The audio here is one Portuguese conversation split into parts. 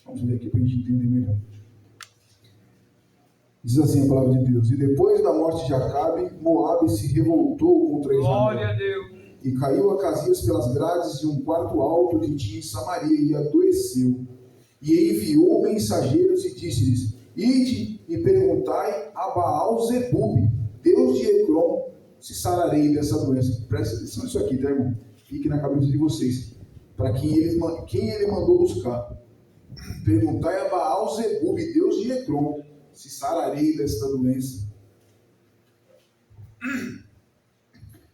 Vamos ler aqui para a gente entender melhor. Diz assim a palavra de Deus: e depois da morte de Acabe, Moabe se revoltou contra Israel. Glória a Deus. E caiu Acasias pelas grades de um quarto alto que tinha em Samaria e adoeceu. E enviou mensageiros e disse-lhes: ide e perguntai a Baal-zebub, Deus de Ecrom, se sararei dessa doença. Presta atenção nisso aqui, tá, irmão? Fique na cabeça de vocês. Para quem ele mandou buscar. Perguntai a Baal-zebub, Deus de Ecrom, se sararei desta doença.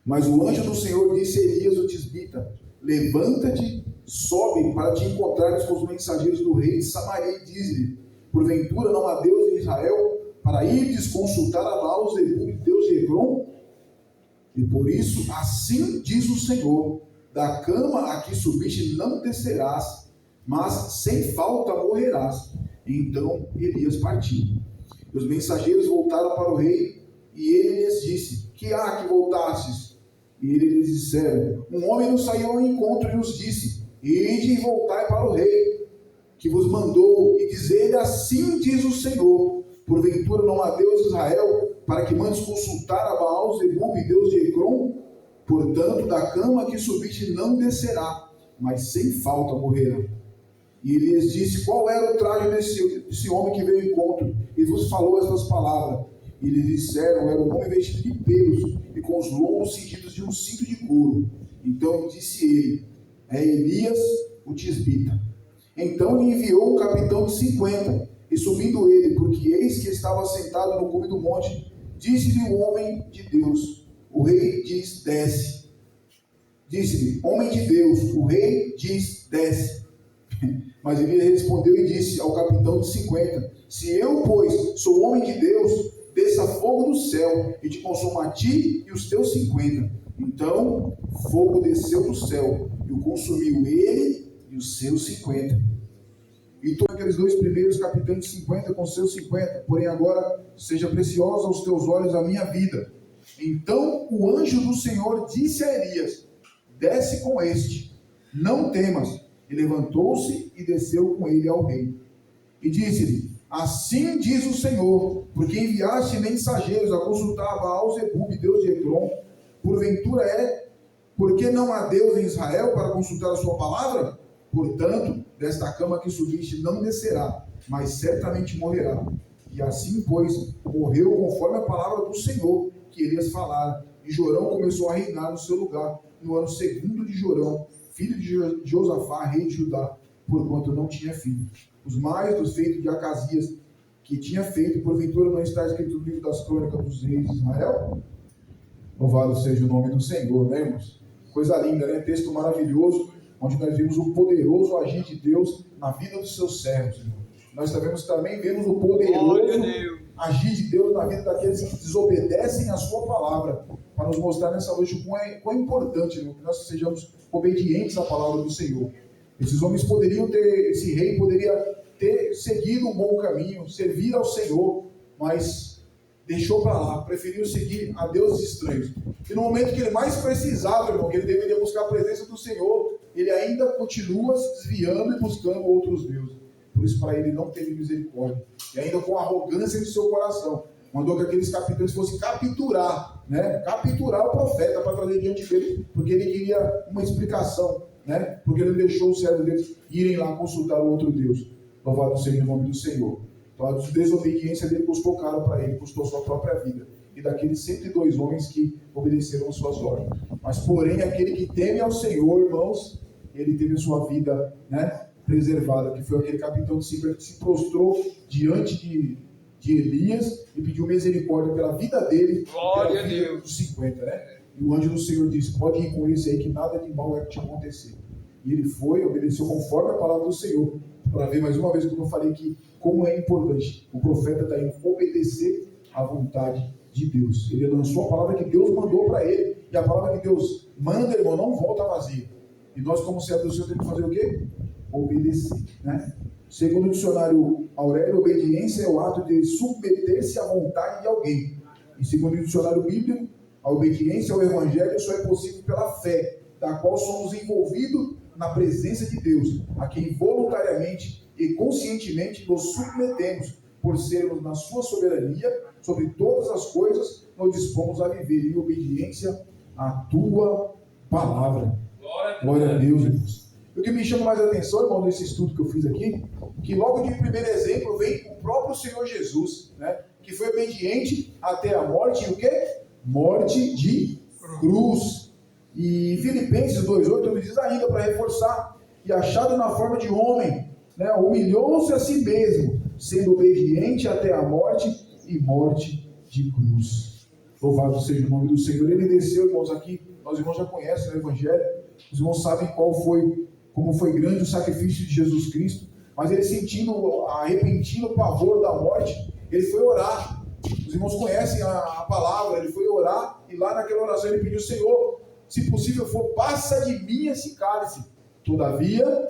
Mas o anjo do Senhor disse a Elias o tisbita: levanta-te, sobe para te encontrares com os mensageiros do rei de Samaria e diz-lhe: porventura não há Deus em Israel, para irdes consultar a Baal-zebub, Deus de Ecrom? E por isso, assim diz o Senhor: da cama a que subiste não descerás, mas sem falta morrerás. Então Elias partiu. E os mensageiros voltaram para o rei, e ele lhes disse: que há que voltastes? E eles lhes disseram: um homem nos saiu ao encontro e nos disse: ide e voltai para o rei, que vos mandou, e diz-lhe: assim diz o Senhor: porventura não há Deus em Israel, para que mandes consultar a Baal-zebub, Deus de Ecrom? Portanto, da cama que subiste não descerá, mas sem falta morrerá. E ele lhes disse: qual era o traje desse homem que veio ao encontro? E vos falou estas palavras. E lhes disseram: era um homem vestido de pelos, e com os lombos cingidos de um cinto de couro. Então disse ele: é Elias o tisbita. Então lhe enviou um capitão de 50, e subindo ele, porque eis que estava sentado no cume do monte, disse-lhe o homem de Deus: o rei diz: desce. Disse-lhe: homem de Deus, o rei diz: desce. Mas ele respondeu e disse ao capitão de 50: se eu, pois, sou homem de Deus, desça fogo do céu e te consuma a ti e os teus 50. Então fogo desceu do céu e o consumiu ele e os seus 50. E todos aqueles dois primeiros capitães de 50 com seus 50. Porém agora seja preciosa aos teus olhos a minha vida. Então o anjo do Senhor disse a Elias: desce com este, não temas. E levantou-se e desceu com ele ao rei. E disse-lhe: assim diz o Senhor, porque enviaste mensageiros a consultar a Baal-zebub, Deus de Ecrom, porventura porque não há Deus em Israel para consultar a sua palavra? Portanto, desta cama que subiste não descerá, mas certamente morrerá. E assim, pois, morreu conforme a palavra do Senhor que Elias falara. E Jorão começou a reinar no seu lugar, no ano segundo de Jorão, filho de Josafá, rei de Judá, porquanto não tinha filho. Os mais dos feitos de Acasias, que tinha feito, porventura não está escrito no livro das crônicas dos reis de Israel? Louvado seja o nome do Senhor, né, irmãos? Coisa linda, né? Texto maravilhoso, onde nós vimos o poderoso agir de Deus na vida dos seus servos, irmão. Nós também vemos o poderoso agir de Deus na vida daqueles que desobedecem a sua palavra, para nos mostrar nessa noite quão é importante, irmão, que nós sejamos obedientes à palavra do Senhor. Esses homens esse rei poderia ter seguido um bom caminho, servir ao Senhor, mas deixou para lá, preferiu seguir a deuses estranhos. E no momento que ele mais precisava, irmão, que ele deveria buscar a presença do Senhor, ele ainda continua se desviando e buscando outros deuses. Por isso, para ele não teve misericórdia. E ainda com arrogância de seu coração, mandou que aqueles capitães fossem capturar o profeta para trazer diante dele, porque ele queria uma explicação, porque ele deixou os servos deles irem lá consultar o outro Deus. Louvado seja o nome do Senhor. Então a desobediência dele custou caro para ele, custou sua própria vida. E daqueles 102 homens que obedeceram às suas ordens. Mas porém, aquele que teme ao Senhor, irmãos, ele teve a sua vida preservada, que foi aquele capitão de 50 que se prostrou diante de Elias e pediu misericórdia pela vida dele. Glória a Deus. Dos 50, E o anjo do Senhor disse: pode ir com esse aí, que nada de mal vai te acontecer. E ele foi, obedeceu conforme a palavra do Senhor, para ver mais uma vez como eu falei que como é importante o profeta está indo obedecer à vontade de Deus. Ele lançou a palavra que Deus mandou para ele, e a palavra que Deus manda, irmão, não volta vazia. E nós, como servos do Senhor, temos que fazer o quê? Obedecer, Segundo o dicionário Aurélio, obediência é o ato de submeter-se à vontade de alguém. E segundo o dicionário bíblico, a obediência ao Evangelho só é possível pela fé, da qual somos envolvidos na presença de Deus, a quem voluntariamente e conscientemente nos submetemos, por sermos na sua soberania sobre todas as coisas, nos dispomos a viver em obediência à tua palavra. Glória a Deus, irmãos. O que me chama mais a atenção, irmão, nesse estudo que eu fiz aqui, que logo de primeiro exemplo vem o próprio Senhor Jesus, né? Que foi obediente até a morte, e o quê? Morte de cruz. E Filipenses 2,8 nos diz ainda, para reforçar, e achado na forma de homem, né? Humilhou-se a si mesmo, sendo obediente até a morte e morte de cruz. Louvado seja o nome do Senhor. Ele desceu, irmãos, aqui, nós irmãos já conhecem o Evangelho, os irmãos sabem como foi grande o sacrifício de Jesus Cristo, mas ele, sentindo a repentino pavor da morte, ele foi orar. Os irmãos conhecem a palavra, ele foi orar, e lá naquela oração ele pediu: Senhor, se possível for, passa de mim esse cálice, todavia,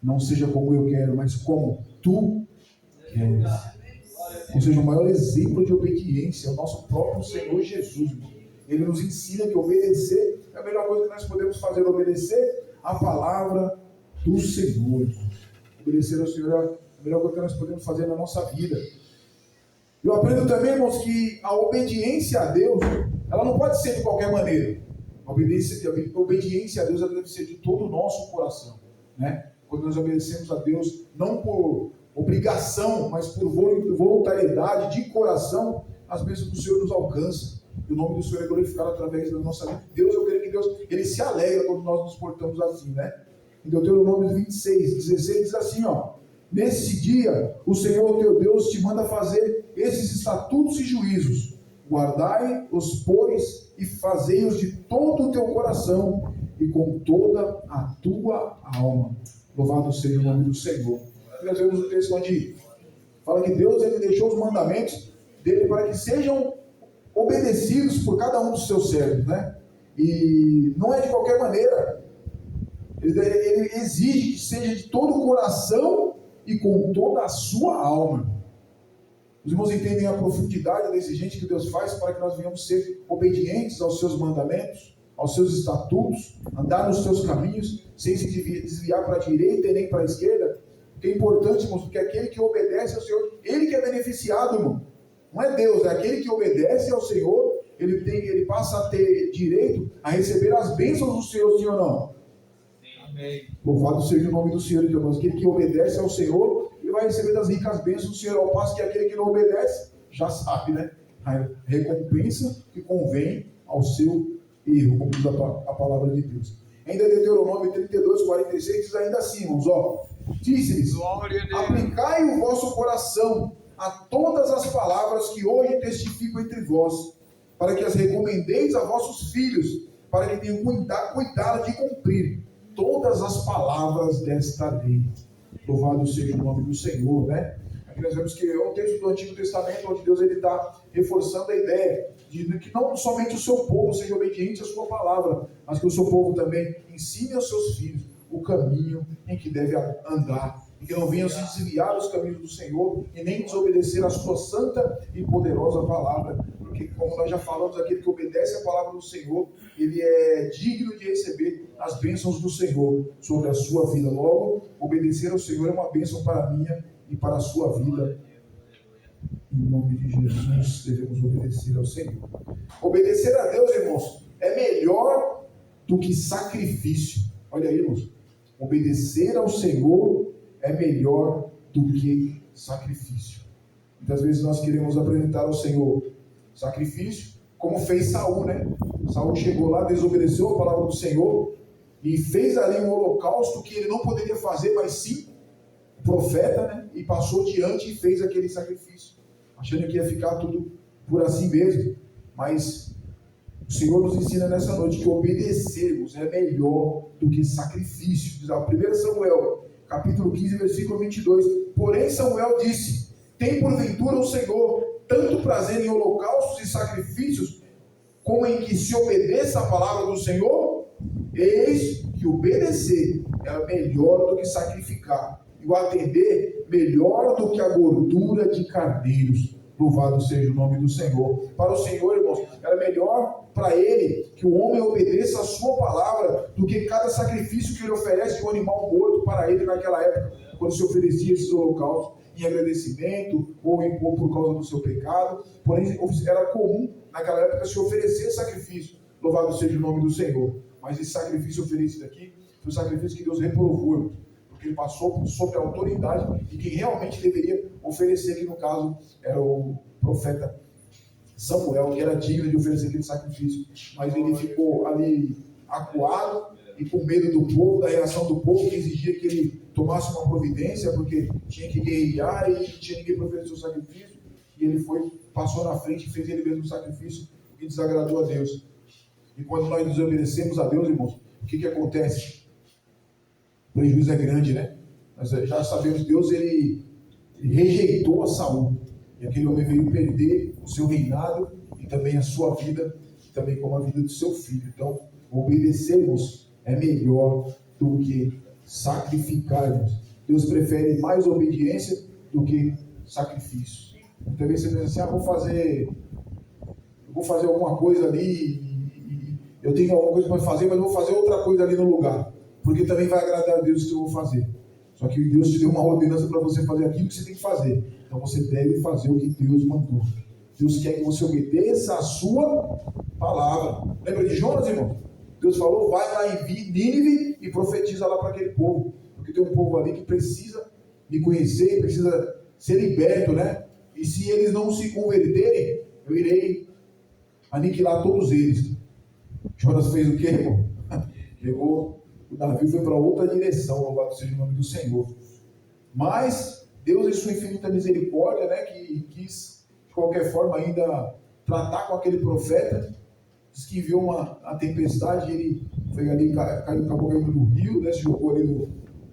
não seja como eu quero, mas como tu queres. Ou seja, o maior exemplo de obediência é o nosso próprio Senhor Jesus. Ele nos ensina que obedecer é a melhor coisa que nós podemos fazer, obedecer a palavra do Senhor. Obedecer ao Senhor é a melhor coisa que nós podemos fazer na nossa vida. Eu aprendo também, irmãos, que a obediência a Deus, ela não pode ser de qualquer maneira. A obediência a Deus, ela deve ser de todo o nosso coração, né? Quando nós obedecemos a Deus, não por obrigação, mas por voluntariedade, de coração, as bênçãos do Senhor nos alcançam. E o nome do Senhor é glorificado através da nossa vida. Deus, eu creio que Deus, Ele se alegra quando nós nos portamos assim, né? Em Deuteronômio 26:16 diz assim, ó: nesse dia, o Senhor teu Deus te manda fazer esses estatutos e juízos. Guardai-os, pois, e fazei-os de todo o teu coração e com toda a tua alma. Louvado seja o nome do Senhor. Nós vemos o texto onde fala que Deus, ele deixou os mandamentos dele para que sejam obedecidos por cada um dos seus servos, né? E não é de qualquer maneira. Ele exige que seja de todo o coração e com toda a sua alma. Os irmãos entendem a profundidade da exigência que Deus faz para que nós venhamos ser obedientes aos seus mandamentos, aos seus estatutos, andar nos seus caminhos, sem se desviar para a direita e nem para a esquerda. Que é importante, irmãos, porque aquele que obedece ao Senhor, ele que é beneficiado, irmão. Não é Deus, é aquele que obedece ao Senhor, ele passa a ter direito a receber as bênçãos do Senhor, sim ou não? Amém. Louvado seja o nome do Senhor, então, irmãos. Aquele que obedece ao Senhor, ele vai receber das ricas bênçãos do Senhor, ao passo que aquele que não obedece, já sabe, né? A recompensa que convém ao seu erro, como diz a palavra de Deus. Ainda Deuteronômio 32:46 diz ainda assim, irmãos, ó: disse-lhes: aplicai o vosso coração a todas as palavras que hoje testifico entre vós, para que as recomendeis a vossos filhos, para que tenham cuidado de cumprir todas as palavras desta lei. Louvado seja o nome do Senhor, né? Aqui nós vemos que é um texto do Antigo Testamento onde Deus está reforçando a ideia de que não somente o seu povo seja obediente à sua palavra, mas que o seu povo também ensine aos seus filhos o caminho em que deve andar, e que não venham se desviar dos caminhos do Senhor e nem desobedecer a sua santa e poderosa palavra, porque, como nós já falamos, aquele que obedece a palavra do Senhor, ele é digno de receber as bênçãos do Senhor sobre a sua vida. Logo, obedecer ao Senhor é uma bênção para a minha e para a sua vida. Em nome de Jesus, devemos obedecer ao Senhor. Obedecer a Deus, irmãos, é melhor do que sacrifício. Olha aí, irmãos. Obedecer ao Senhor é melhor do que sacrifício. Muitas vezes nós queremos apresentar ao Senhor sacrifício, como fez Saul, né? Saul chegou lá, desobedeceu a palavra do Senhor e fez ali um holocausto que ele não poderia fazer, mas sim o profeta, né? E passou diante e fez aquele sacrifício, achando que ia ficar tudo por assim mesmo. Mas o Senhor nos ensina nessa noite que obedecermos é melhor do que sacrifício. Diz 1 Samuel, capítulo 15, versículo 22. Porém Samuel disse: tem porventura o Senhor tanto prazer em holocaustos e sacrifícios, como em que se obedeça a palavra do Senhor? Eis que obedecer é melhor do que sacrificar, e o atender melhor do que a gordura de carneiros. Louvado seja o nome do Senhor. Para o Senhor, irmãos, era melhor para ele que o homem obedeça a sua palavra do que cada sacrifício que ele oferece de um animal morto para ele naquela época. quando se oferecia esses holocaustos em agradecimento ou por causa do seu pecado. Porém, era comum naquela época se oferecer sacrifício. Louvado seja o nome do Senhor. Mas esse sacrifício oferecido aqui foi o sacrifício que Deus reprovou, porque ele passou sobre a autoridade e quem realmente deveria oferecer, que no caso era o profeta Samuel, que era digno de oferecer aquele sacrifício. Mas ele ficou ali acuado e com medo do povo, da reação do povo, que exigia que ele tomasse uma providência, porque tinha que guerrear e não tinha ninguém para oferecer o sacrifício. E ele passou na frente e fez ele mesmo o sacrifício, o que desagradou a Deus. E quando nós desobedecemos a Deus, irmãos, o que acontece? O prejuízo é grande, né? Nós já sabemos que Deus ele rejeitou a Saul. E aquele homem veio perder o seu reinado e também a sua vida, e também como a vida do seu filho. Então, obedecermos é melhor do que sacrificarmos. Deus prefere mais obediência do que sacrifício. Muitas vezes você pensa assim, vou fazer alguma coisa ali, eu tenho alguma coisa para fazer, mas eu vou fazer outra coisa ali no lugar, porque também vai agradar a Deus o que eu vou fazer. Só que Deus te deu uma ordenança para você fazer aquilo que você tem que fazer. Então você deve fazer o que Deus mandou. Deus quer que você obedeça a sua palavra. Lembra de Jonas, irmão? Deus falou, vai lá em Nínive e profetiza lá para aquele povo. Porque tem um povo ali que precisa me conhecer, precisa ser liberto, né? E se eles não se converterem, eu irei aniquilar todos eles. Jonas fez o quê, irmão? Pegou o navio, foi para outra direção, louvado seja o nome do Senhor. Mas Deus, em sua infinita misericórdia, né, que quis, de qualquer forma, ainda tratar com aquele profeta, diz que enviou uma tempestade, ele foi ali, acabou caindo no rio, né, se jogou ali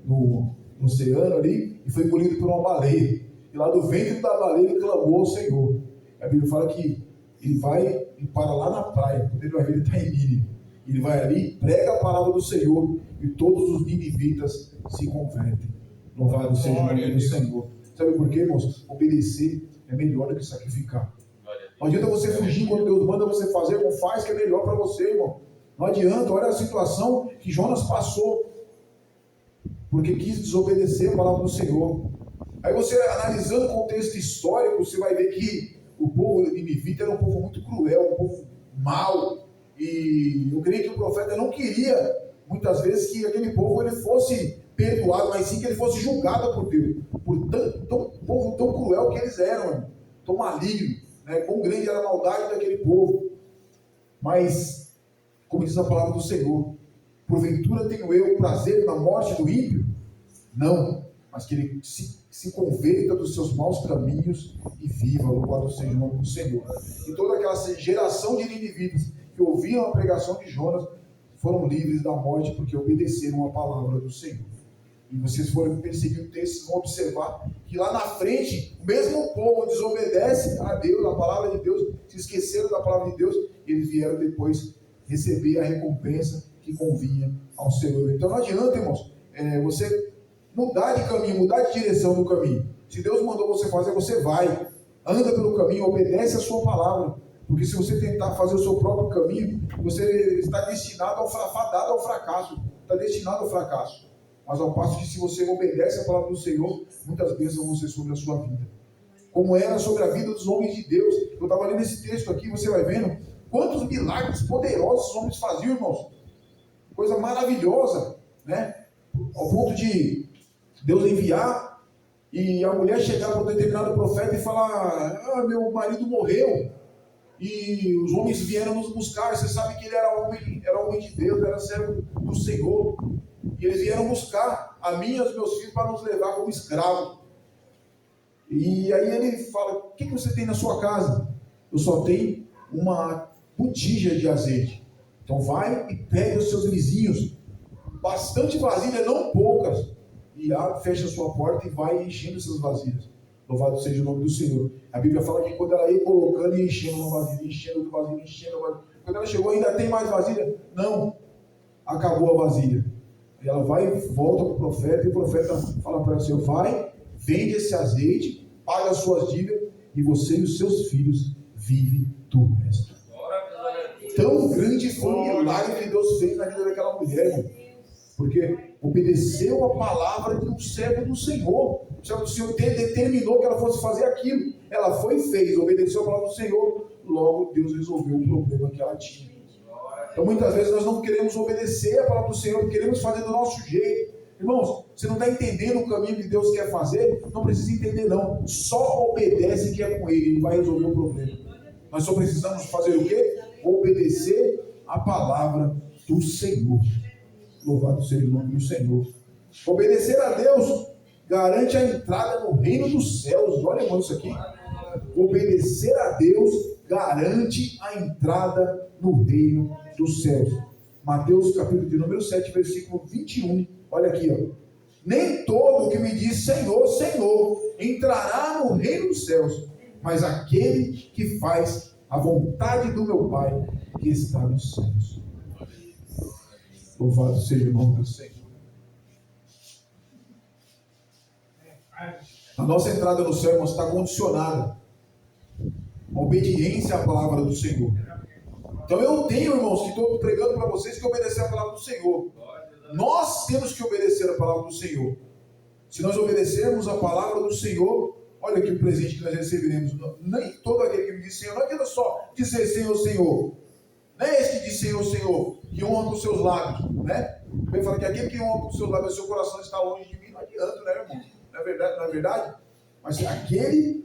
no oceano ali, e foi engolido por uma baleia. E lá do ventre da baleia ele clamou ao Senhor. A Bíblia fala que ele vai e para lá na praia, quando ele vai ver, ele está em Nínive. Ele vai ali, prega a palavra do Senhor, e todos os ninivitas se convertem. Louvado seja o nome do Senhor. Sabe por quê, irmãos? Obedecer é melhor do que sacrificar. Não adianta você fugir quando Deus manda você fazer, não faz que é melhor para você, irmão. Não adianta, olha a situação que Jonas passou, porque quis desobedecer a palavra do Senhor. Aí você, analisando o contexto histórico, você vai ver que o povo ninivita era um povo muito cruel, um povo mau. E eu creio que o profeta não queria, muitas vezes, que aquele povo ele fosse perdoado, mas sim que ele fosse julgado por Deus, por povo tão cruel que eles eram, tão maligno, né? Quão grande era a maldade daquele povo. Mas, como diz a palavra do Senhor, porventura tenho eu prazer na morte do ímpio? Não, mas que ele se converta dos seus maus caminhos e viva, louvado seja o nome do Senhor. E toda aquela geração de ninivitas que ouviram a pregação de Jonas foram livres da morte porque obedeceram a palavra do Senhor. E vocês forem perseguir o texto, vão observar que lá na frente, o mesmo povo desobedece a Deus, a palavra de Deus, se esqueceram da palavra de Deus, e eles vieram depois receber a recompensa que convinha ao Senhor. Então não adianta, irmãos, você mudar de caminho, mudar de direção do caminho. Se Deus mandou você fazer, você vai. Anda pelo caminho, obedece a sua palavra. Porque se você tentar fazer o seu próprio caminho, você está destinado fadado ao fracasso. Está destinado ao fracasso. Mas ao passo que se você obedece a palavra do Senhor, muitas bênçãos vão ser sobre a sua vida. Como era sobre a vida dos homens de Deus. Eu estava lendo esse texto aqui, você vai vendo quantos milagres poderosos os homens faziam, irmãos. Coisa maravilhosa, né? Ao ponto de Deus enviar e a mulher chegar para um determinado profeta e falar: meu marido morreu e os homens vieram nos buscar. Você sabe que ele era homem de Deus, era servo do Senhor, e eles vieram buscar a mim e aos meus filhos para nos levar como escravos. E aí ele fala: o que você tem na sua casa? Eu só tenho uma botija de azeite. Então vai e pega os seus vizinhos, bastante vasilha, não poucas, e fecha a sua porta e vai enchendo essas vasilhas. Louvado seja o nome do Senhor. A Bíblia fala que quando ela ia colocando e enchendo uma vasilha, enchendo outra vasilha, enchendo uma vasilha, quando ela chegou, ainda tem mais vasilha? Não, acabou a vasilha. E ela vai e volta para o profeta, e o profeta fala para ela assim: vai, vende esse azeite, paga as suas dívidas, e você e os seus filhos vivem do resto. Tão grande foi o milagre que Deus fez na vida daquela mulher, irmão. Porque obedeceu a palavra de um servo do Senhor. O servo do Senhor determinou que ela fosse fazer aquilo. Ela foi e fez, obedeceu a palavra do Senhor. Logo, Deus resolveu o problema que ela tinha. Então, muitas vezes nós não queremos obedecer a palavra do Senhor, queremos fazer do nosso jeito. Irmãos, você não está entendendo o caminho que Deus quer fazer? Não precisa entender, não. Só obedece que é com Ele, Ele vai resolver o problema. Nós só precisamos fazer o quê? Obedecer a palavra do Senhor. Louvado seja o nome do Senhor. Obedecer a Deus garante a entrada no reino dos céus. Olha, irmão, isso aqui. Obedecer a Deus garante a entrada no reino dos céus. Mateus capítulo de número 7, versículo 21. Olha aqui, ó. Nem todo que me diz Senhor, Senhor, entrará no reino dos céus, mas aquele que faz a vontade do meu Pai que está nos céus. Louvado seja o nome do Senhor. A nossa entrada no céu, irmãos, está condicionada à obediência à palavra do Senhor. Então eu tenho, irmãos, que estou pregando para vocês que obedecer a palavra do Senhor. Nós temos que obedecer a palavra do Senhor. Se nós obedecermos a palavra do Senhor, olha aqui o presente que nós receberemos. Nem todo aquele que me diz Senhor, não adianta só dizer Senhor, Senhor. Não é esse que diz Senhor, Senhor, que honra com os seus lábios, né? Ele fala que aquele que honra com os seus lábios, seu coração está longe de mim, não adianta, né, irmão? Não é verdade? Mas aquele,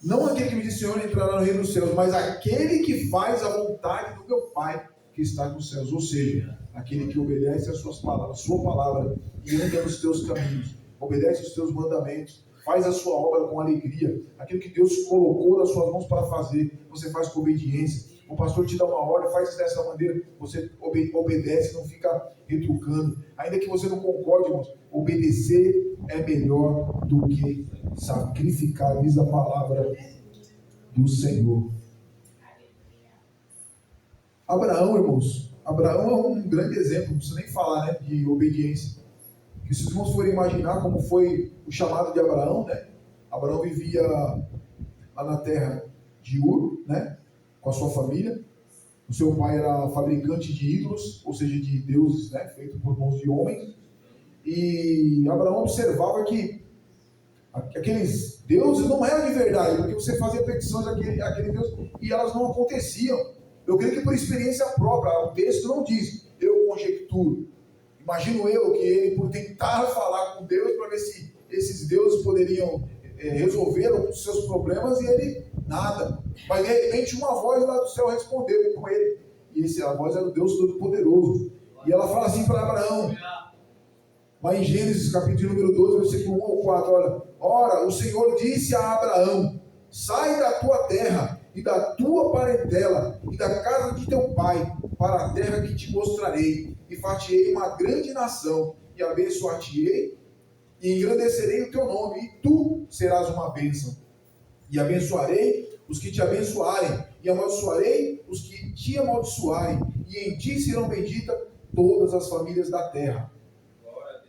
não aquele que me diz Senhor entrará no reino dos céus, mas aquele que faz a vontade do meu Pai que está nos céus. Ou seja, aquele que obedece às suas palavras, sua palavra, e anda nos teus caminhos, obedece os teus mandamentos, faz a sua obra com alegria, aquilo que Deus colocou nas suas mãos para fazer, você faz com obediência. O pastor te dá uma ordem, faz dessa maneira, você obedece, não fica retrucando. Ainda que você não concorde, irmãos, obedecer é melhor do que sacrificar, diz a palavra do Senhor. Abraão, irmãos, Abraão é um grande exemplo, não precisa nem falar, né, de obediência. Que se os irmãos forem imaginar como foi o chamado de Abraão, né? Abraão vivia lá na terra de Ur, né? Com a sua família. O seu pai era fabricante de ídolos, ou seja, de deuses, né? Feito por mãos de homens. E Abraão observava que aqueles deuses não eram de verdade, porque você fazia petições àquele Deus e elas não aconteciam. Eu creio que por experiência própria, o texto não diz, eu conjecturo. Imagino eu que ele, por tentar falar com Deus para ver se esses deuses poderiam resolver alguns dos seus problemas, e ele, nada. Mas de repente uma voz lá do céu respondeu com ele. E a voz era o Deus Todo-Poderoso. E ela fala assim para Abraão, lá em Gênesis capítulo número 12, versículo 1 ao 4, ora, o Senhor disse a Abraão, sai da tua terra e da tua parentela e da casa de teu pai, para a terra que te mostrarei, e far-te-ei uma grande nação, e abençoar-te-ei, e engrandecerei o teu nome, e tu serás uma bênção. E abençoarei os que te abençoarem, e amaldiçoarei os que te amaldiçoarem, e em ti serão benditas todas as famílias da terra.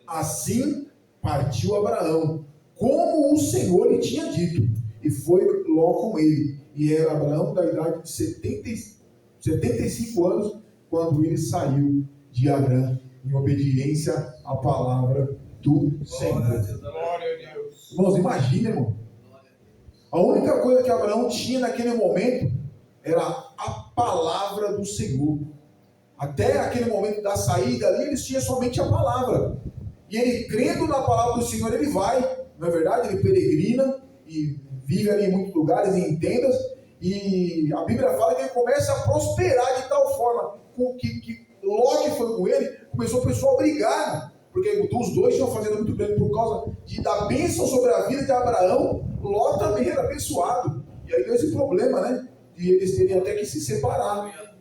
Assim partiu Abraão, como o Senhor lhe tinha dito, e foi Ló com ele. E era Abraão da idade de 75 anos, quando ele saiu de Harã, em obediência à palavra do Senhor. Irmãos, imagina, irmão. A única coisa que Abraão tinha naquele momento era a palavra do Senhor. Até aquele momento da saída ali, eles tinham somente a palavra. E ele, crendo na palavra do Senhor, ele vai, não é verdade? Ele peregrina e vive ali em muitos lugares, em tendas, e a Bíblia fala que ele começa a prosperar de tal forma que Ló, que foi com ele, começou o pessoal a brigar, porque os dois estão fazendo muito bem por causa da bênção sobre a vida de Abraão. Ló também era abençoado, e aí deu esse problema, né, de eles terem até que se separar.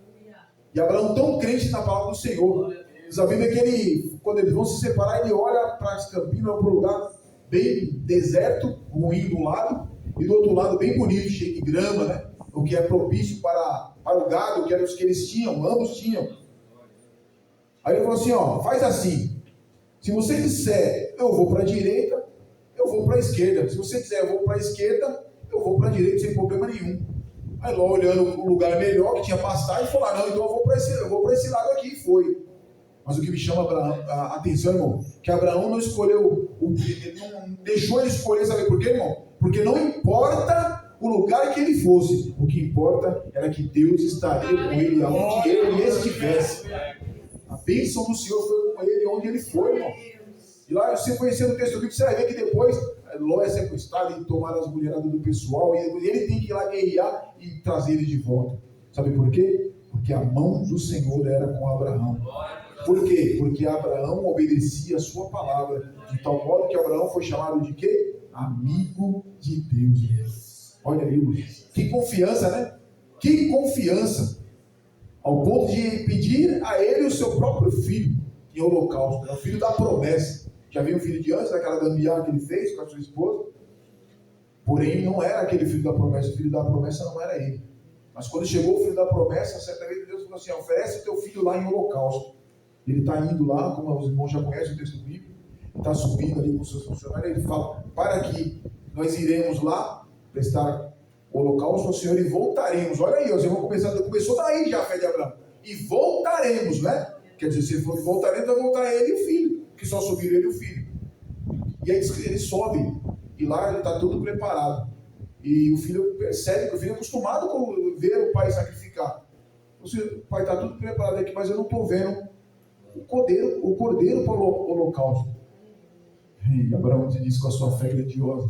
E Abraão, tão crente na palavra do Senhor, diz a Bíblia que ele, quando eles vão se separar, ele olha para as campinas, para um lugar bem deserto, ruim do lado, e do outro lado bem bonito, cheio de grama, né? O que é propício para o gado, que era os que eles tinham, ambos tinham. Aí ele falou assim, faz assim, se você disser, eu vou para a direita, eu vou para a esquerda. Se você disser, eu vou para a esquerda, eu vou para a direita, sem problema nenhum. Aí Ló, olhando o lugar melhor, que tinha pastagem, falou, não, então eu vou para esse lado aqui, e foi. Mas o que me chama a atenção, irmão, que Abraão não escolheu, ele não deixou ele escolher, sabe por quê, irmão? Porque não importa o lugar que ele fosse, o que importa era que Deus estaria com ele aonde ele estivesse. A bênção do Senhor foi com ele onde ele foi, irmão. E lá, você conhecendo o texto bíblico, você vai ver que depois Ló é sequestrado e tomaram as mulheradas do pessoal, e ele tem que ir lá guerrear e trazer ele de volta. Sabe por quê? Porque a mão do Senhor era com Abraão. Por quê? Porque Abraão obedecia a sua palavra, de tal modo que Abraão foi chamado de quê? Amigo de Deus. Olha aí, que confiança, né? Que confiança! Ao ponto de pedir a ele o seu próprio filho em holocausto, o filho da promessa. Já viu o filho de antes, daquela gambiarra que ele fez com a sua esposa? Porém, não era aquele filho da promessa, o filho da promessa não era ele. Mas quando chegou o filho da promessa, certa vez Deus falou assim: oferece o teu filho lá em holocausto. Ele está indo lá, como os irmãos já conhecem o texto bíblico, está subindo ali com os seus funcionários, ele fala: para aqui, nós iremos lá prestar holocausto ao Senhor e voltaremos. Olha aí, os irmãos começou daí já a fé de Abraão. E voltaremos, né? Quer dizer, se ele for voltaremos, vai voltar ele e o filho, que só subiram ele e o filho. E aí ele sobe, e lá ele está tudo preparado. E o filho percebe que o filho é acostumado com ver o pai sacrificar. O pai está tudo preparado aqui, mas eu não estou vendo o cordeiro para o holocausto. E Abraão diz com a sua fé grandiosa: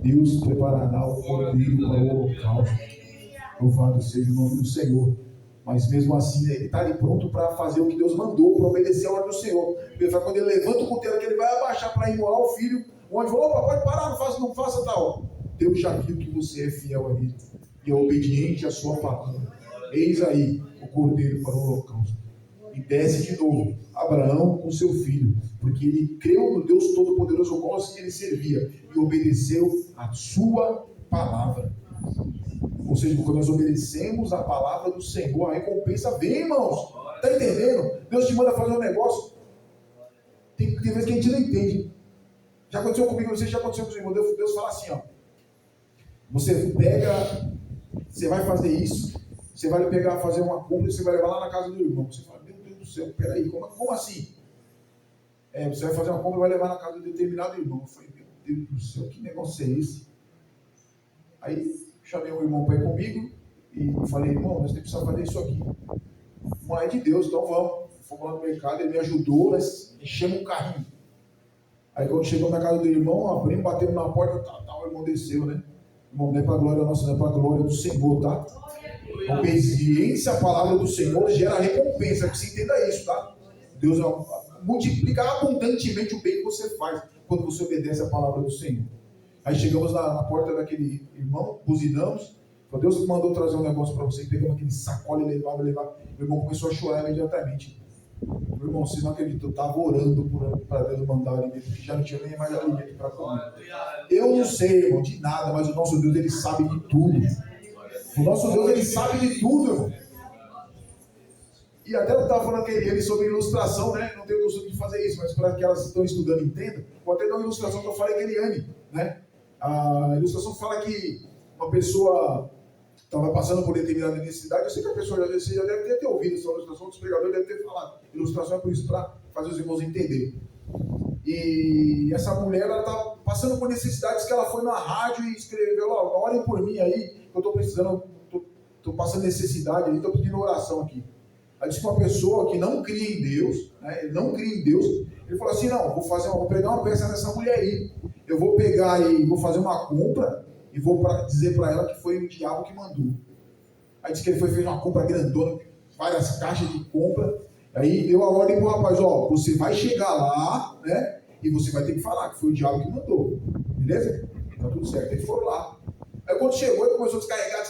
Deus preparará o cordeiro para o holocausto. Louvado seja o nome do Senhor. Mas mesmo assim, ele está ali pronto para fazer o que Deus mandou, para obedecer a ordem do Senhor. Quando ele levanta o cordeiro, que ele vai abaixar para imolar o filho, o anjo falou: opa, pode parar, não faça tal. Deus já viu que você é fiel a ele e é obediente à sua palavra. Eis aí o cordeiro para o holocausto. E desce de novo Abraão com seu filho, porque ele creu no Deus Todo-Poderoso, ao qual ele servia, e obedeceu a sua palavra. Ou seja, quando nós obedecemos a palavra do Senhor, a recompensa vem, irmãos. Está entendendo? Deus te manda fazer um negócio. Tem vezes que a gente não entende. Já aconteceu comigo, não sei se já aconteceu com os irmãos. Deus fala assim, ó: você vai fazer isso, você vai pegar, fazer uma compra e você vai levar lá na casa do irmão. Você fala: meu Deus do céu, peraí, como assim? Você vai fazer uma compra e vai levar na casa de determinado irmão. Eu falei: meu Deus do céu, que negócio é esse? Aí chamei um irmão para ir comigo e falei: irmão, nós temos que fazer isso aqui. Mas é de Deus, então vamos. Fomos lá no mercado, ele me ajudou, nós enchemos um carrinho. Aí quando chegou na casa do irmão, abrimos, batemos na porta, o irmão desceu, né? Irmão, não é para a glória nossa, não é para a glória do Senhor, tá? Obediência à palavra do Senhor gera recompensa, que você entenda isso, tá? Deus multiplica abundantemente o bem que você faz quando você obedece à palavra do Senhor. Aí chegamos na porta daquele irmão, buzinamos, falou: Deus mandou trazer um negócio para você. Pegamos aquele sacola e levava. O irmão começou a chorar imediatamente. Meu irmão, você não acredita, eu estava orando para Deus mandar alimento, porque já não tinha nem mais alimento para comer. Eu não sei, irmão, de nada, mas o nosso Deus, ele sabe de tudo. O nosso Deus, ele sabe de tudo, irmão. E até eu estava falando com ele sobre ilustração, né? Não tenho costume de fazer isso, mas para que elas estão estudando entendam, vou até dar uma ilustração que eu falei com a Eliane, né? A ilustração fala que uma pessoa estava passando por determinada necessidade. Eu sei que a pessoa você já deve ter ouvido essa ilustração, os pregadores devem ter falado. Ilustração é por isso, para fazer os irmãos entenderem. E essa mulher, ela está passando por necessidades, que ela foi na rádio e escreveu: ó, orem por mim aí, que eu estou precisando, estou passando necessidade aí, estou pedindo oração aqui. Aí disse que uma pessoa que não cria em Deus, né, ele não cria em Deus, ele falou assim: não, vou pegar uma peça dessa mulher aí, eu vou pegar e vou fazer uma compra e vou dizer para ela que foi o diabo que mandou. Aí disse que ele fez uma compra grandona, várias caixas de compra. Aí deu a ordem para o rapaz: ó, você vai chegar lá, né, e você vai ter que falar que foi o diabo que mandou, beleza? Tá tudo certo. Eles foram lá. Aí quando chegou, ele começou a descarregar,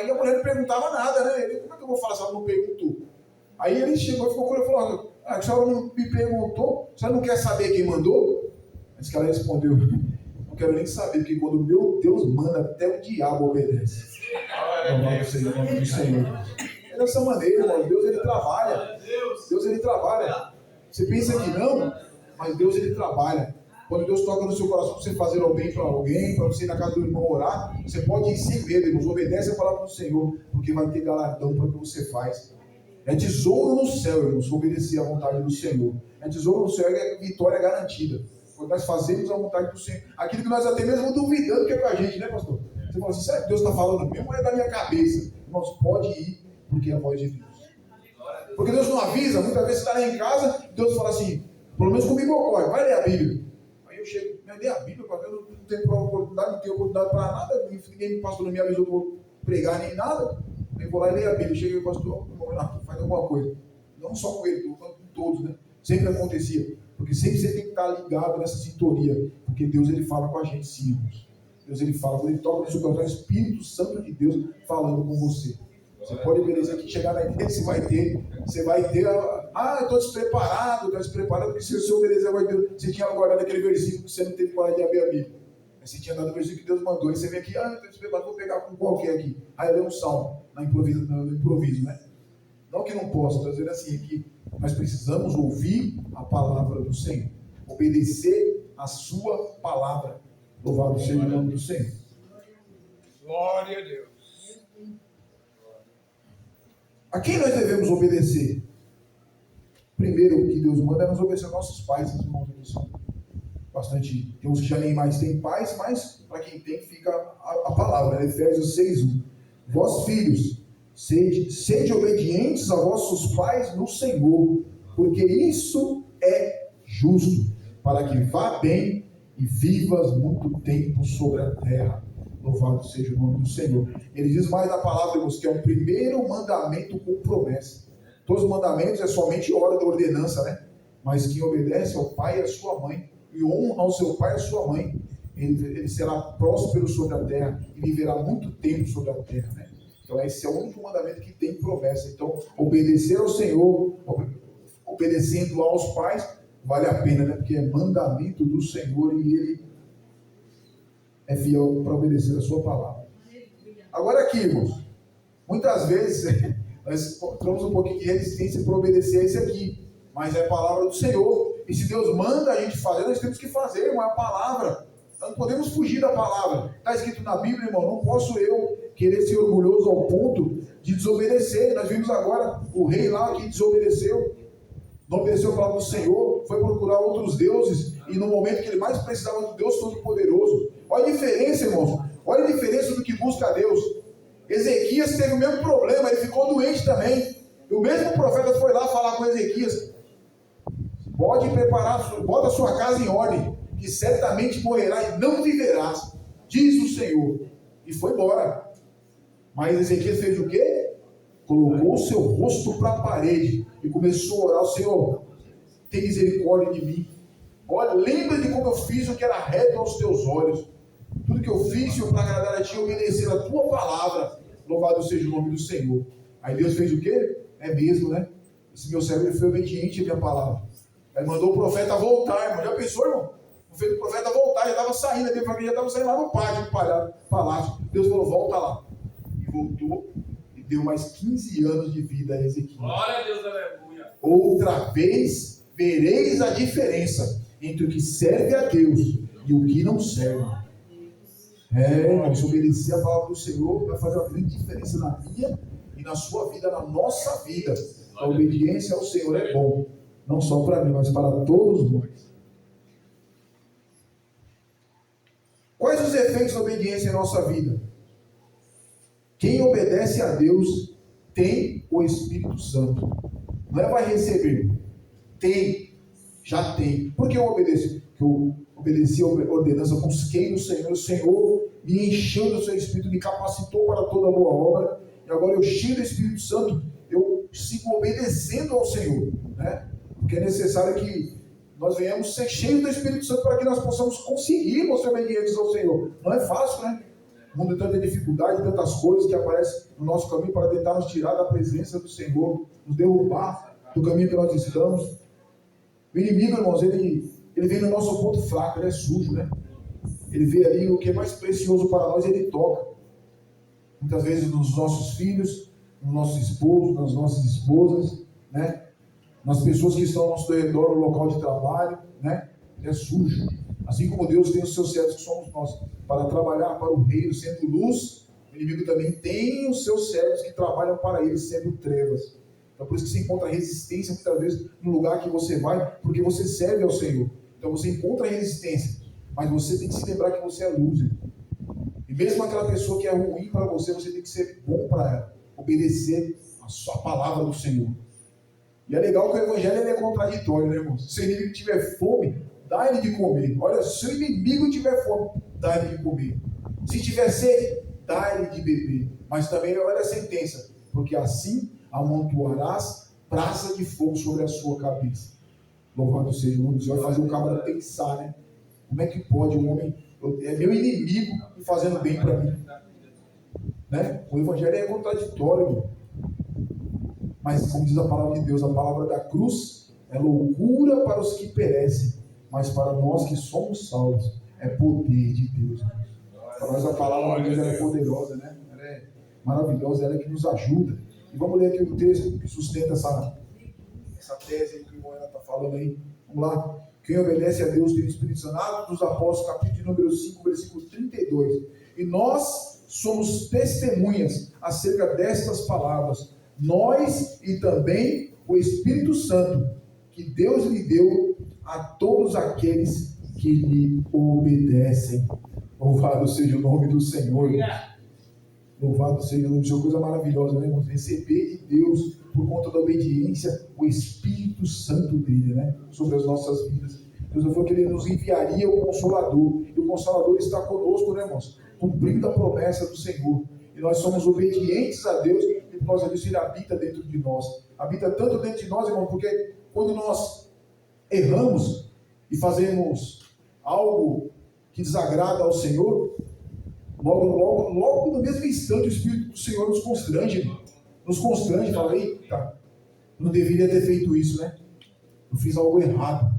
e a mulher não perguntava nada, né? Ele: como é que eu vou falar se ela não perguntou? Aí ele chegou e ficou com ele e falou: a senhora não me perguntou, a senhora não quer saber quem mandou? Mas que ela respondeu: não quero nem saber, porque quando o meu Deus manda, até o diabo obedece. Louvado seja o nome do Senhor. É dessa maneira, irmão. Deus, ele trabalha. Deus, ele trabalha. Você pensa que não, mas Deus, ele trabalha. Quando Deus toca no seu coração para você fazer o bem para alguém, para você ir na casa do irmão orar, você pode ir sem medo, irmãos. Obedece a palavra do Senhor, porque vai ter galardão para o que você faz. É tesouro no céu, irmãos, obedecer à vontade do Senhor. É tesouro no céu, é vitória garantida. Quando nós fazemos a vontade do Senhor. Aquilo que nós até mesmo duvidando que é com a gente, né, pastor? Você fala assim, será que Deus está falando mesmo ou é da minha cabeça? Irmãos, pode ir, porque é a voz de Deus. Porque Deus não avisa, muitas vezes você está lá em casa, Deus fala assim, pelo menos comigo ocorre, vai ler a Bíblia. Aí eu chego, mas ler a Bíblia, pastor, eu não tenho oportunidade, não tenho oportunidade para nada, ninguém, pastor, não me avisou que eu vou pregar nem nada. Eu vou lá e ler a Bíblia, chega e o pastor, faz alguma coisa. Não só com ele, estou falando com todos, né? Sempre acontecia. Porque sempre você tem que estar ligado nessa sintonia. Porque Deus, ele fala com a gente, sim, irmãos. Deus, ele fala, quando ele toca no seu coração, é o Espírito Santo de Deus falando com você. Você pode obedecer aqui, chegar na igreja, você vai ter, eu estou despreparado, porque se você obedecer, vai ter, você tinha guardado aquele versículo que você não teve coragem de abrir a Bíblia. Aí você tinha dado o versículo que Deus mandou, aí você vem aqui, eu estou despreparado, vou pegar com qualquer aqui. Aí eu leio um salmo, no improviso, né? Não que não possa, estou dizendo assim, que nós precisamos ouvir a palavra do Senhor, obedecer a sua palavra. Louvado seja o nome do Senhor. Glória a Deus. A quem nós devemos obedecer? Primeiro, o que Deus manda é nos obedecer aos nossos pais. Esses irmãos aqui são bastante. Tem uns que já nem mais têm pais, mas para quem tem, fica a palavra, né? Efésios 6:1. Vós, filhos, sede obedientes a vossos pais no Senhor, porque isso é justo, para que vá bem e vivas muito tempo sobre a terra. Louvado seja o nome do Senhor. Ele diz mais na palavra, irmãos, que é o primeiro mandamento com promessa. Todos os mandamentos é somente hora da ordenança, né? Mas quem obedece ao pai e à sua mãe, e honra ao seu pai e à sua mãe, ele será próspero sobre a terra e viverá muito tempo sobre a terra, né? Então esse é o único mandamento que tem promessa. Então, obedecer ao Senhor, obedecendo aos pais, vale a pena, né? Porque é mandamento do Senhor e Ele é fiel para obedecer a sua palavra. Agora aqui, irmãos, muitas vezes nós encontramos um pouquinho de resistência para obedecer a esse aqui, mas é a palavra do Senhor. E se Deus manda a gente fazer, nós temos que fazer, irmão, é a palavra. Nós não podemos fugir da palavra. Está escrito na Bíblia, irmão, não posso eu querer ser orgulhoso ao ponto de desobedecer. Nós vimos agora o rei lá que desobedeceu, não obedeceu a palavra do Senhor, foi procurar outros deuses, e no momento que ele mais precisava do Deus Todo-Poderoso. Olha a diferença, irmãos, olha a diferença do que busca a Deus. Ezequias teve o mesmo problema, ele ficou doente também. E o mesmo profeta foi lá falar com Ezequias: pode preparar, bota a sua casa em ordem, que certamente morrerá e não viverás, diz o Senhor. E foi embora. Mas Ezequias fez o quê? Colocou o seu rosto para a parede e começou a orar: Senhor, tem misericórdia de mim. Olha, lembra de como eu fiz o que era reto aos teus olhos. Tudo que eu fiz, Senhor, para agradar a ti, obedecer a tua palavra. Louvado seja o nome do Senhor. Aí Deus fez o quê? É mesmo, né? Esse meu servo foi obediente à minha palavra. Aí mandou o profeta voltar, irmão. Já pensou, irmão? O profeta voltar, já estava saindo, já estava saindo lá no pátio do palácio. Deus falou: volta lá. E voltou e deu mais 15 anos de vida a Ezequiel. Glória a Deus, aleluia. Outra vez vereis a diferença entre o que serve a Deus e o que não serve. Mas obedecer a palavra do Senhor vai fazer uma grande diferença na minha e na sua vida, na nossa vida. A obediência ao Senhor é bom, não só para mim, mas para todos nós. Quais os efeitos da obediência em nossa vida? Quem obedece a Deus tem o Espírito Santo. Não é vai receber, tem, já tem. Por que eu obedeço? Porque eu obedeci a ordenança, busquei no Senhor, o Senhor me encheu do seu Espírito, me capacitou para toda boa obra, e agora eu cheio do Espírito Santo, eu sigo obedecendo ao Senhor, né? Porque é necessário que nós venhamos ser cheios do Espírito Santo para que nós possamos conseguir ser obedientes ao Senhor. Não é fácil, né? O mundo tem tanta dificuldade, tantas coisas que aparecem no nosso caminho para tentar nos tirar da presença do Senhor, nos derrubar do caminho que nós estamos. O inimigo, irmãos, ele vem no nosso ponto fraco, ele é sujo, né? Ele vê ali o que é mais precioso para nós, ele toca. Muitas vezes nos nossos filhos, nos nossos esposos, nas nossas esposas, né? Nas pessoas que estão ao nosso redor, no local de trabalho, né? Ele é sujo. Assim como Deus tem os seus servos que somos nós, para trabalhar para o reino sendo luz, o inimigo também tem os seus servos que trabalham para ele sendo trevas. Então por isso que você encontra resistência muitas vezes no lugar que você vai, porque você serve ao Senhor. Então você encontra resistência, mas você tem que se lembrar que você é loser. E mesmo aquela pessoa que é ruim para você, você tem que ser bom para ela, obedecer a sua palavra do Senhor. E é legal que o evangelho ele é contraditório, né, irmãos? Se o inimigo tiver fome, dá ele de comer. Olha, se o inimigo tiver fome, dá ele de comer. Se tiver sede, dá ele de beber. Mas também olha a sentença, porque assim amontoarás brasa de fogo sobre a sua cabeça. Louvado seja o nome do Senhor. Vai fazer o cabra pensar, né? Como é que pode um homem, é meu inimigo, e fazendo bem para mim? Né? O evangelho é contraditório, irmão. Mas como diz a palavra de Deus, a palavra da cruz é loucura para os que perecem, mas para nós que somos salvos é poder de Deus. Para nós a palavra de Deus é poderosa, né? Ela é maravilhosa, ela é que nos ajuda. E vamos ler aqui o texto que sustenta essa tese aí que o irmão está falando aí. Vamos lá. Quem obedece a Deus tem o Espírito Santo. Atos dos Apóstolos, capítulo de número 5, versículo 32. E nós somos testemunhas acerca destas palavras. Nós e também o Espírito Santo, que Deus lhe deu a todos aqueles que lhe obedecem. Louvado seja o nome do Senhor. Louvado seja o nome do Senhor. Coisa maravilhosa, né, irmãos? Receber de Deus, por conta da obediência, o Espírito Santo dele, né? Sobre as nossas vidas. Deus falou que ele nos enviaria o Consolador. E o Consolador está conosco, né, irmãos? Cumprindo a promessa do Senhor. E nós somos obedientes a Deus. E por causa disso ele habita dentro de nós. Habita tanto dentro de nós, irmão, porque quando nós erramos e fazemos algo que desagrada ao Senhor, logo no mesmo instante o Espírito do Senhor nos constrange, irmão. Nos constrange, fala, eita, eu não deveria ter feito isso, né? Eu fiz algo errado.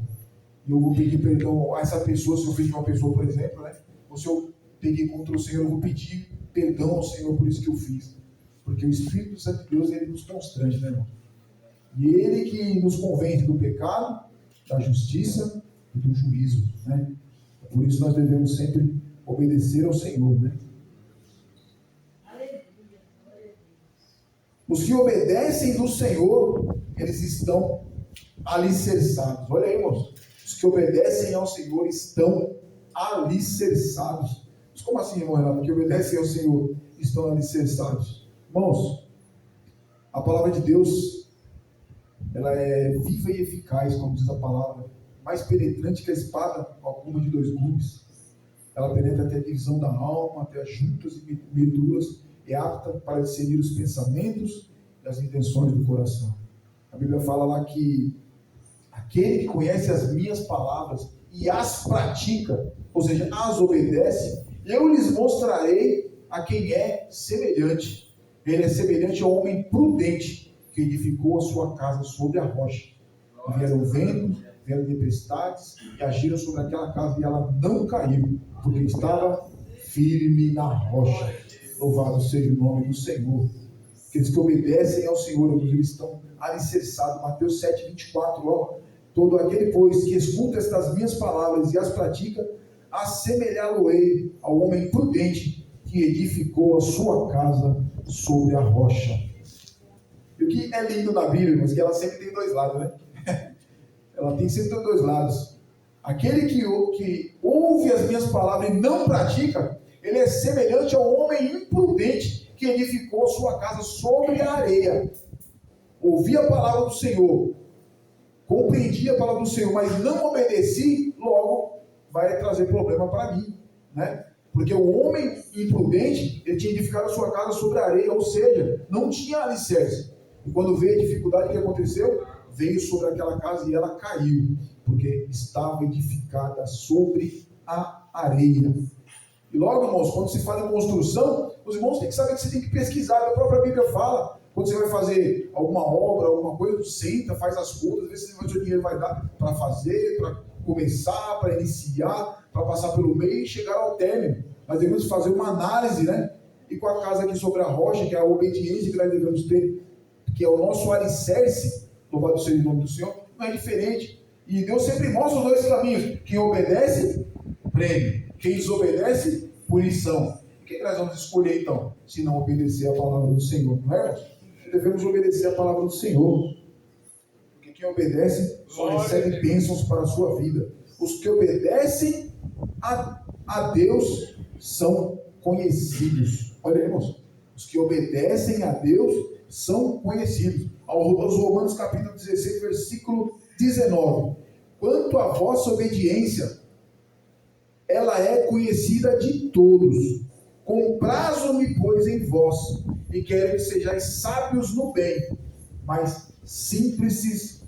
E eu vou pedir perdão a essa pessoa, se eu fiz de uma pessoa, por exemplo, né? Ou se eu peguei contra o Senhor, eu vou pedir perdão ao Senhor por isso que eu fiz. Porque o Espírito Santo de Deus, ele nos constrange, né, irmão? E ele que nos convence do pecado, da justiça e do juízo, né? Por isso nós devemos sempre obedecer ao Senhor, né? Os que obedecem do Senhor, eles estão alicerçados. Olha aí, irmãos. Os que obedecem ao Senhor estão alicerçados. Mas como assim, irmão Renato? Que obedecem ao Senhor estão alicerçados. Irmãos, a palavra de Deus, ela é viva e eficaz, como diz a palavra, mais penetrante que a espada alguma de dois gumes. Ela penetra até a divisão da alma, até as juntas e medulas, é apta para discernir os pensamentos e as intenções do coração. A Bíblia fala lá que aquele que conhece as minhas palavras e as pratica, ou seja, as obedece, eu lhes mostrarei a quem é semelhante. Ele é semelhante ao homem prudente que edificou a sua casa sobre a rocha. E vieram vento, vieram tempestades e agiram sobre aquela casa e ela não caiu, porque estava firme na rocha. Louvado seja o nome do Senhor. Aqueles que obedecem ao Senhor, eles estão alicerçados. Mateus 7, 24, ó. Todo aquele, pois, que escuta estas minhas palavras e as pratica, assemelhá-lo-ei ao homem prudente que edificou a sua casa sobre a rocha. E o que é lindo na Bíblia, mas que ela sempre tem dois lados, né? Ela tem sempre dois lados. Aquele que ouve as minhas palavras e não pratica, ele é semelhante ao homem imprudente que edificou sua casa sobre a areia. Ouvi a palavra do Senhor, compreendi a palavra do Senhor, mas não obedeci, logo vai trazer problema para mim, né? Porque o homem imprudente, ele tinha edificado a sua casa sobre a areia, ou seja, não tinha alicerce. E quando veio a dificuldade, o que aconteceu? Veio sobre aquela casa e ela caiu, porque estava edificada sobre a areia. E logo, irmãos, quando se fala em construção, os irmãos têm que saber que você tem que pesquisar. A própria Bíblia fala, quando você vai fazer alguma obra, alguma coisa, senta, faz as contas, vê se o seu dinheiro vai dar para fazer, para começar, para iniciar, para passar pelo meio e chegar ao término. Nós devemos fazer uma análise, né? E com a casa aqui sobre a rocha, que é a obediência que nós devemos ter, que é o nosso alicerce, louvado seja o nome do Senhor, não é diferente. E Deus sempre mostra os dois caminhos. Quem obedece, prêmio. Quem desobedece, punição. O que nós vamos escolher então, se não obedecer a palavra do Senhor? Não é? devemos obedecer a palavra do Senhor. Porque quem obedece só recebe bênçãos para a sua vida. Os que obedecem a Deus são conhecidos. Olha aí, irmãos. Os que obedecem a Deus são conhecidos. Aos Romanos capítulo 16, versículo 19. Quanto à vossa obediência, ela é conhecida de todos. Comprazo-me, pois, em vós, e quero que sejais sábios no bem, mas simples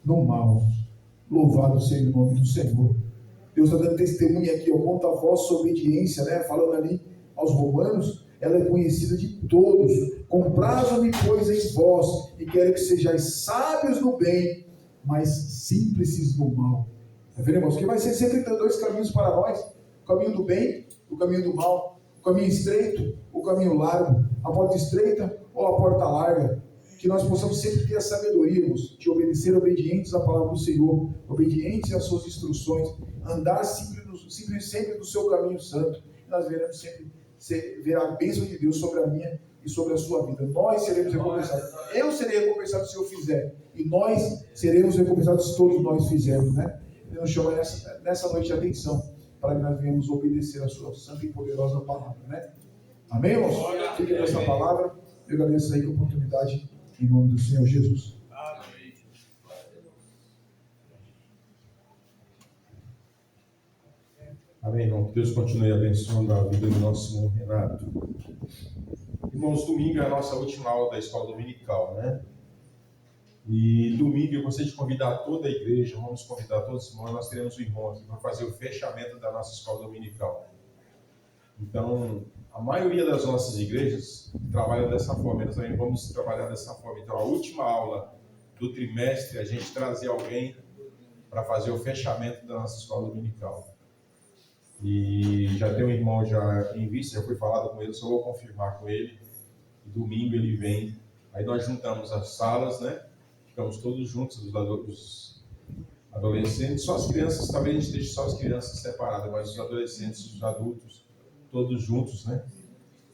no mal. Louvado seja o nome do Senhor. Deus está dando testemunha aqui, ó, quanto à vossa obediência, né? Falando ali aos Romanos, ela é conhecida de todos. Comprazo-me, pois, em vós, e quero que sejais sábios no bem, mas simples no mal. Tá vendo, irmãos? Que vai ser sempre dois caminhos para nós: o caminho do bem, o caminho do mal, o caminho estreito, o caminho largo, a porta estreita ou a porta larga. Que nós possamos sempre ter a sabedoria, irmãos, de obedecer obedientes à palavra do Senhor, obedientes às suas instruções, andar sempre no seu caminho santo. E nós veremos sempre ver a bênção de Deus sobre a minha e sobre a sua vida. Nós seremos recompensados. Eu serei recompensado se eu fizer. E nós seremos recompensados se todos nós fizermos, né? Ele nos chama nessa noite de atenção, para que nós venhamos obedecer a sua santa e poderosa palavra, né? Amém, irmãos? Fiquem com essa palavra. Eu agradeço aí a oportunidade, em nome do Senhor Jesus. Amém. Amém, irmão. Que Deus continue abençoando a vida do nosso irmão Renato. Irmãos, domingo é a nossa última aula da escola dominical, né? E domingo eu gostaria de convidar toda a igreja, vamos convidar todos os irmãos, nós teremos um irmão aqui para fazer o fechamento da nossa escola dominical. Então, a maioria das nossas igrejas trabalha dessa forma, nós também vamos trabalhar dessa forma. Então, a última aula do trimestre, a gente trazer alguém para fazer o fechamento da nossa escola dominical. E já tem um irmão já em vista, já foi falado com ele, só vou confirmar com ele. E domingo ele vem, aí nós juntamos as salas, né? Ficamos todos juntos, os adolescentes, só as crianças, talvez a gente deixe só as crianças separadas, mas os adolescentes, os adultos, todos juntos, né?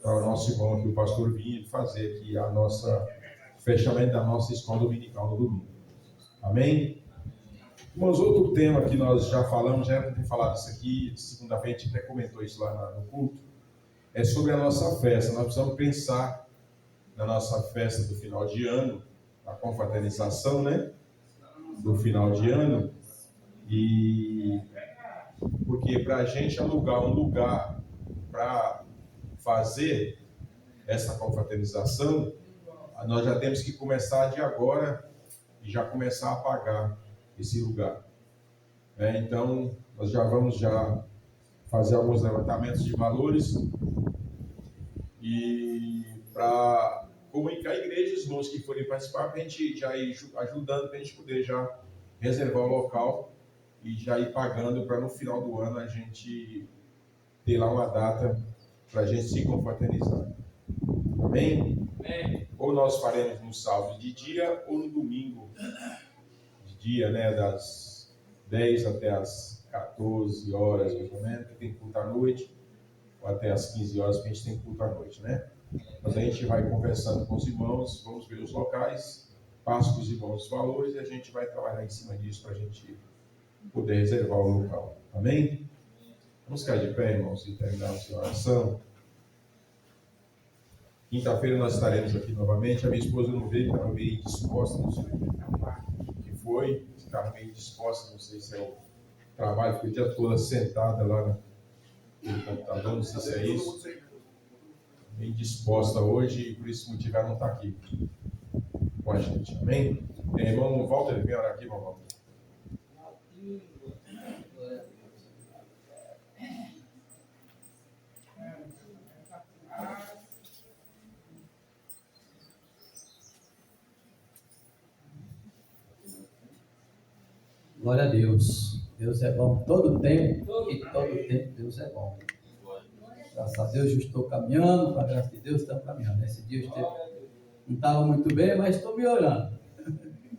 Para o nosso irmão aqui, o pastor vir fazer aqui o fechamento da nossa escola dominical no domingo. Amém? Mas outro tema que nós já falamos, já era ter falado isso aqui, segunda-feira a gente até comentou isso lá no culto, é sobre a nossa festa. Nós precisamos pensar na nossa festa do final de ano, a confraternização, né? Do final de ano. E porque para a gente alugar um lugar para fazer essa confraternização, nós já temos que começar de agora e já começar a pagar esse lugar. Então, nós já vamos fazer alguns levantamentos de valores e para comunicar a igreja, os irmãos que forem participar, para a gente já ir ajudando, para a gente poder já reservar o local e já ir pagando para no final do ano a gente ter lá uma data para a gente se confraternizar. Amém? Amém. Ou nós faremos no sábado de dia ou no domingo de dia, né, das 10 até as 14 horas, mais ou menos, que tem culto à noite, ou até as 15 horas que a gente tem culto à noite, né? Mas a gente vai conversando com os irmãos, vamos ver os locais, passa com os irmãos os valores e a gente vai trabalhar em cima disso para a gente poder reservar o local. Amém? Vamos ficar de pé, irmãos, e terminarmos a oração. Quinta-feira nós estaremos aqui novamente. A minha esposa não veio, estava meio disposta, não sei o que foi, estava meio disposta, não sei se é o trabalho, ficou o dia todo sentada lá no computador, não sei se é isso. Bem disposta hoje e por esse motivo ela não está aqui com a gente. Amém? Irmão Walter, vem orar aqui, irmão Walter. Glória a Deus. Deus é bom todo tempo e todo tempo Deus é bom. Graças a Deus eu estou caminhando, com a graça de Deus estamos caminhando. Esse dia não estava muito bem, mas estou melhorando.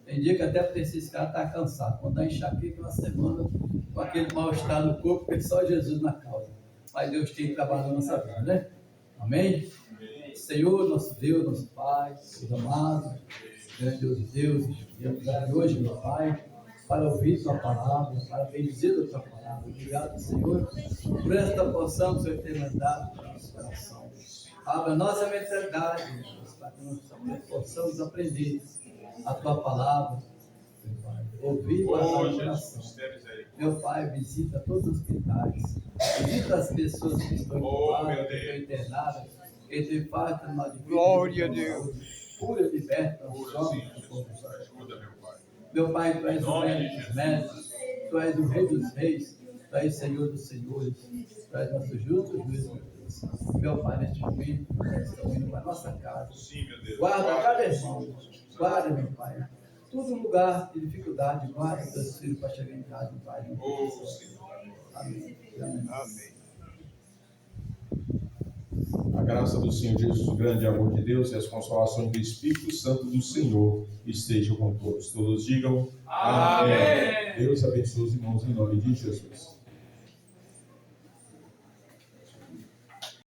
Tem dia que até pensei, esse cara está cansado. Quando dá enxaqueca uma semana, com aquele mal-estar no corpo, porque só Jesus na causa. Mas Deus tem trabalhado na nossa vida, né? Amém? Senhor, nosso Deus, nosso Pai, Deus amado, grandioso Deus, viemos aqui hoje, meu Pai, para ouvir Tua palavra, para bendizer a Tua palavra. Obrigado, Senhor, por esta porção que o Senhor tem mandado para o nosso coração. Abra a nossa mentalidade, Deus, para que nós possamos aprender a Tua palavra, meu Pai. Ouvir a Tua oração. Meu Pai, visita todos os hospitais, visita as pessoas que estão ocupadas, que estão internadas, que tem parte no mal de vida. Glória a Deus. Cura, liberta, meu Pai, Tu és o médico dos médicos, Tu és o Rei dos reis, Tu és Senhor dos senhores, Tu és nosso justo juiz, meu Deus. Meu Pai, neste momento, nós estamos indo para a nossa casa. Guarda cada irmão, guarda, meu Pai. Todo lugar de dificuldade, guarda teus filhos para chegar em casa, Pai. Amém. Amém. A graça do Senhor Jesus, o grande amor de Deus e as consolações do Espírito Santo do Senhor estejam com todos. Todos digam amém. Deus abençoe os irmãos em nome de Jesus.